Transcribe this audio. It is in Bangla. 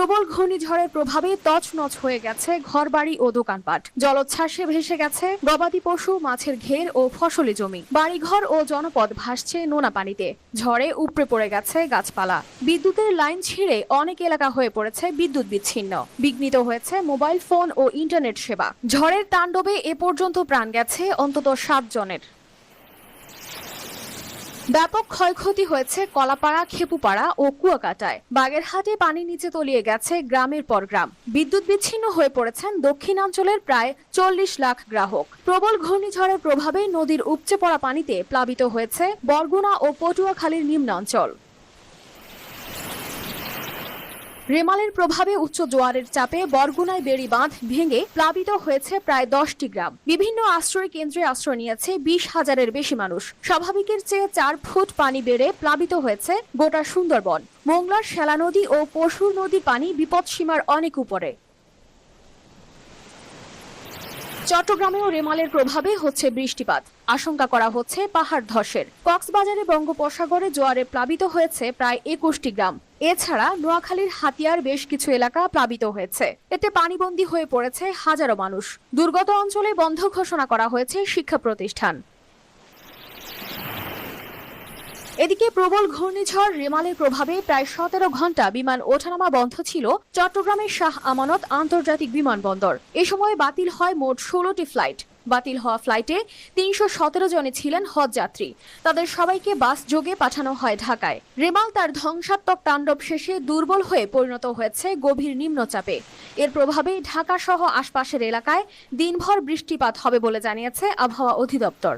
প্রবল ঘূর্ণিঝড়ের প্রভাবে তছনছ হয়ে গেছে ঘরবাড়ি ও দোকানপাট। জলোচ্ছ্বাসে ভেসে গেছে গবাদি পশু, মাছের ঘের ও ফসলি জমি। বাড়িঘর ও জনপদ ভাসছে নোনা পানিতে। ঝড়ে উপড়ে পড়ে গেছে গাছপালা। বিদ্যুতের লাইন ছিঁড়ে অনেক এলাকা হয়ে পড়েছে বিদ্যুৎ বিচ্ছিন্ন। বিঘ্নিত হয়েছে মোবাইল ফোন ও ইন্টারনেট সেবা। ঝড়ের তাণ্ডবে এ পর্যন্ত প্রাণ গেছে অন্তত 7 জনের। ব্যাপক ক্ষয়ক্ষতি হয়েছে কলাপাড়া, খেপুপাড়া ও কুয়াকাটায়। বাগেরহাটে পানির নিচে তলিয়ে গেছে গ্রামের পর গ্রাম। বিদ্যুৎ বিচ্ছিন্ন হয়ে পড়েছেন দক্ষিণাঞ্চলের প্রায় 40 লাখ গ্রাহক। প্রবল ঘূর্ণিঝড়ের প্রভাবে নদীর উপচে পড়া পানিতে প্লাবিত হয়েছে বরগুনা ও পটুয়াখালীর নিম্নাঞ্চল। রেমালের প্রভাবে উচ্চ জোয়ারের চাপে বরগুনায় বেড়ি বাঁধ ভেঙে প্লাবিত হয়েছে প্রায় 10টি গ্রাম। বিভিন্ন আশ্রয় কেন্দ্রে আশ্রয় নিয়েছে 20,000-এর বেশি মানুষ। স্বাভাবিকের চেয়ে 4 ফুট পানি বেড়ে প্লাবিত হয়েছে গোটা সুন্দরবন। মোংলার শ্যালা নদী ও পশুর নদীর পানি বিপদসীমার অনেক উপরে। চট্টগ্রামেও রেমালের প্রভাবে হচ্ছে বৃষ্টিপাত। আশঙ্কা করা হচ্ছে পাহাড় ধসের। কক্সবাজারে বঙ্গোপসাগরে জোয়ারে প্লাবিত হয়েছে প্রায় 21টি গ্রাম। এছাড়া নোয়াখালীর হাতিয়ার বেশ কিছু এলাকা প্লাবিত হয়েছে। এতে পানিবন্দী হয়ে পড়েছে হাজারো মানুষ। দুর্গত অঞ্চলে বন্ধ ঘোষণা করা হয়েছে শিক্ষা প্রতিষ্ঠান। এদিকে প্রবল ঘূর্ণিঝড় রেমালের প্রভাবে প্রায় 17 ঘন্টা বিমান ওঠানামা বন্ধ ছিল চট্টগ্রামের শাহ আমানত আন্তর্জাতিক বিমানবন্দর। এ সময় বাতিল হয় মোট 16টি ফ্লাইট। বাতিল হওয়া ফ্লাইটে 317 জনে ছিলেন হজ যাত্রী। তাদের সবাইকে বাস যোগে পাঠানো হয় ঢাকায়। রেমাল তার ধ্বংসাত্মক তাণ্ডব শেষে দুর্বল হয়ে পরিণত হয়েছে গভীর নিম্নচাপে। এর প্রভাবে ঢাকা সহ আশপাশের এলাকায় দিনভর বৃষ্টিপাত হবে বলে জানিয়েছে আবহাওয়া অধিদপ্তর।